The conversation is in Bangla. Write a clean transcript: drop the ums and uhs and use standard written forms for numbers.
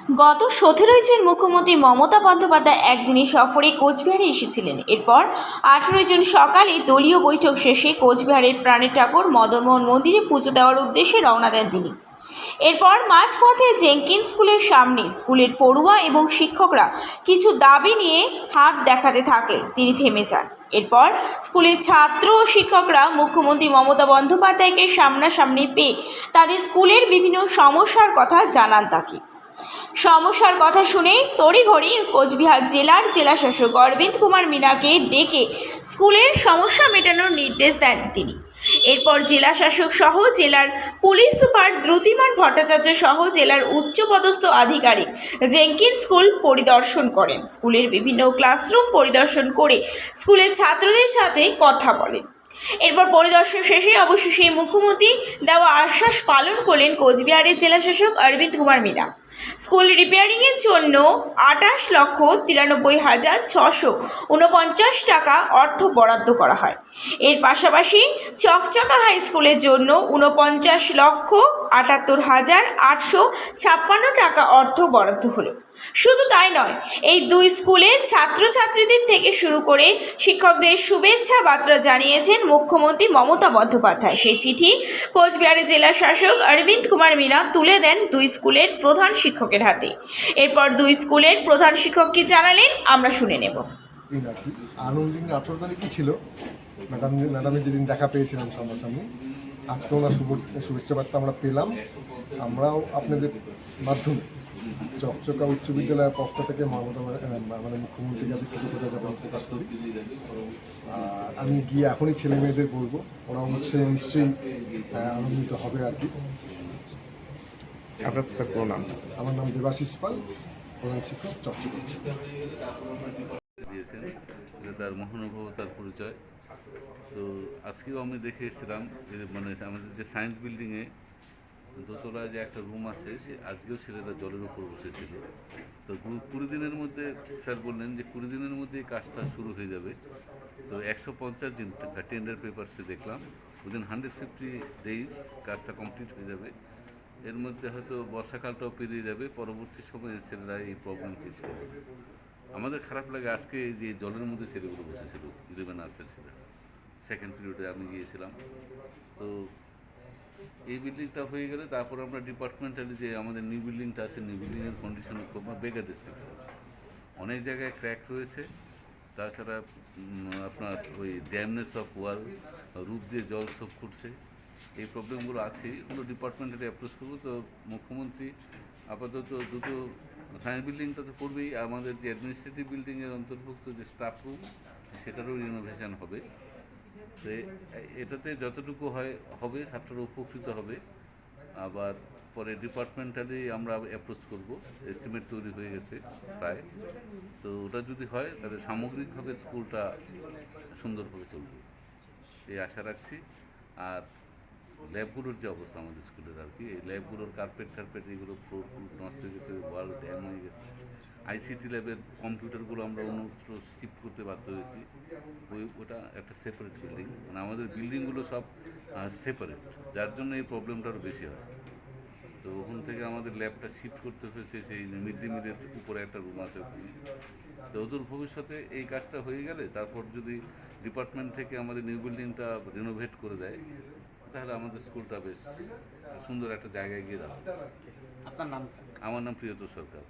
গত 17 জুন মুখ্যমন্ত্রী মমতা বন্দ্যোপাধ্যায় একদিনের সফরে কোচবিহারে এসেছিলেন। এরপর 18 জুন সকালে দলীয় বৈঠক শেষে কোচবিহারের প্রাণের ঠাকুর মদনমোহন মন্দিরে পুজো দেওয়ার উদ্দেশ্যে রওনা দেন তিনি। এরপর মাঝপথে জেঙ্কিন্স স্কুলের সামনে স্কুলের পড়ুয়া এবং শিক্ষকরা কিছু দাবি নিয়ে হাত দেখাতে থাকলে তিনি থেমে যান। এরপর স্কুলের ছাত্র ও শিক্ষকরা মুখ্যমন্ত্রী মমতা বন্দ্যোপাধ্যায়কে সামনাসামনি পেয়ে তাদের স্কুলের বিভিন্ন সমস্যার কথা জানান তাকে। সমস্যার কথা শুনে তড়িঘড়ি কোচবিহার জেলার জেলাশাসক অরবিন্দ কুমার মীনাকে ডেকে স্কুলের সমস্যা মেটানোর নির্দেশ দেন তিনি। এরপর জেলাশাসক সহ জেলার পুলিশ সুপার দ্রুতিমান ভট্টাচার্য সহ জেলার উচ্চপদস্থ আধিকারিক জেঙ্কিন্স স্কুল পরিদর্শন করেন। স্কুলের বিভিন্ন ক্লাসরুম পরিদর্শন করে স্কুলের ছাত্রদের সাথে কথা বলেন। এরপর পরিদর্শন শেষে অবশেষে মুখ্যমন্ত্রী দেওয়া আশ্বাস পালন করলেন কোচবিহারের জেলাশাসক অরবিন্দ কুমার মীনা। স্কুল রিপেয়ারিংয়ের জন্য 28,93,649 টাকা অর্থ বরাদ্দ করা হয়। এর পাশাপাশি চকচকা হাই স্কুলের জন্য 49,78,856 টাকা অর্থ বরাদ্দ হলো। শুধু তাই নয়, এই দুই স্কুলের ছাত্রছাত্রীদের থেকে শুরু করে শিক্ষকদের শুভেচ্ছা বার্তা জানিয়েছেন মুখ্যমন্ত্রী মমতা বন্দ্যোপাধ্যায়। সেই চিঠি কোচবিহারের জেলা শাসক অরবিন্দ কুমার মীনা তুলে দেন দুই স্কুলের প্রধান শিক্ষকের হাতে। এরপর দুই স্কুলের প্রধান শিক্ষক কি জানালেন আমরা শুনে নেব। আনন্দিন 18 তারিখই ছিল ম্যাডামের যেদিন দেখা পেয়েছিলাম সামনাসামনি, আজকে ওনার শুভেচ্ছা বার্তা আমরা পেলাম। আমরাও আপনাদের মাধ্যমে চকচকা উচ্চ বিদ্যালয়ের পক্ষ থেকে মানে মুখ্যমন্ত্রীর কাছে কৃতজ্ঞতা প্রকাশ করি। আর আমি গিয়ে এখনই ছেলে মেয়েদের বলবো, ওরা নিশ্চয়ই আনন্দিত হবে আর কি। আপনার তার পুরো নাম? আমার নাম দেবাশিস পাল, প্রধান শিক্ষক চকচকা। দিয়েছেন তার মহানুভবতার পরিচয়। তো আজকেও আমি দেখে এসেছিলাম মানে আমাদের যে সায়েন্স বিল্ডিংয়ে দোতলায় যে একটা রুম আছে, সে আজকেও ছেলেরা জলের উপর বসেছিল। তো 20 দিনের মধ্যে স্যার বললেন যে 20 দিনের মধ্যে এই কাজটা শুরু হয়ে যাবে। তো 150 দিন টেন্ডার পেপারসে দেখলাম, উইদিন 150 ডেজ কাজটা কমপ্লিট হয়ে যাবে। এর মধ্যে হয়তো বর্ষাকালটাও পেরিয়ে যাবে, পরবর্তী সময়ে ছেলেরা এই প্রবলেম ফেস করবে। আমাদের খারাপ লাগে আজকে যে জলের মধ্যে ছেলেগুলো বসেছিল 11 আর্টসের ছেলে, সেকেন্ড পিরিয়ডে আমি গিয়েছিলাম। তো এই বিল্ডিংটা হয়ে গেলে তারপর আমরা ডিপার্টমেন্টালি যে আমাদের নিউ বিল্ডিংটা আছে, নিউ বিল্ডিংয়ের কন্ডিশন খুব বেগার ডিসক্রিপশন। অনেক জায়গায় ক্র্যাক রয়েছে, তাছাড়া আপনার ওই ড্যামনেস অফ ওয়াল, রূপ দিয়ে জল সব ফুটছে, এই প্রবলেমগুলো আছে। এগুলো ডিপার্টমেন্টালি অ্যাপ্রোচ করবো। তো মুখ্যমন্ত্রী আপাতত দুটো সায়েন্স বিল্ডিংটা তো করবেই, আমাদের যে অ্যাডমিনিস্ট্রেটিভ বিল্ডিংয়ের অন্তর্ভুক্ত যে স্টাফ রুম, সেটারও রিনোভেশন হবে। তো এটাতে যতটুকু হবে ছাত্ররা উপকৃত হবে। আবার পরে ডিপার্টমেন্টালি আমরা অ্যাপ্রোচ করব, এস্টিমেট তৈরি হয়ে গেছে প্রায়। তো ওটা যদি হয় তাহলে সামগ্রিকভাবে স্কুলটা সুন্দরভাবে চলবে এই আশা রাখছি। আর ল্যাবগুলোর যে অবস্থা আমাদের স্কুলের আর কি, এই ল্যাবগুলোর কার্পেট এগুলো ফ্লোর নষ্ট হয়ে গেছে, ওয়াল ড্যাম হয়ে গেছে। আইসিটি ল্যাবের কম্পিউটারগুলো আমরা অন্যত্র শিফট করতে বাধ্য হয়েছি। ওটা একটা সেপারেট বিল্ডিং, মানে আমাদের বিল্ডিংগুলো সব সেপারেট, যার জন্য এই প্রবলেমটা আরও বেশি হয়। তো ওখান থেকে আমাদের ল্যাবটা শিফট করতে হয়েছে সেই মিড ডে মিলের উপরে একটা রুম আছে ওখানে। তো ওদের ভবিষ্যতে এই কাজটা হয়ে গেলে তারপর যদি ডিপার্টমেন্ট থেকে আমাদের নিউ বিল্ডিংটা রিনোভেট করে দেয়, তাহলে আমাদের স্কুলটা বেশ সুন্দর একটা জায়গায় গিয়ে দাঁড়াবে। আপনার নাম? আমার নাম প্রিয়তোষ সরকার।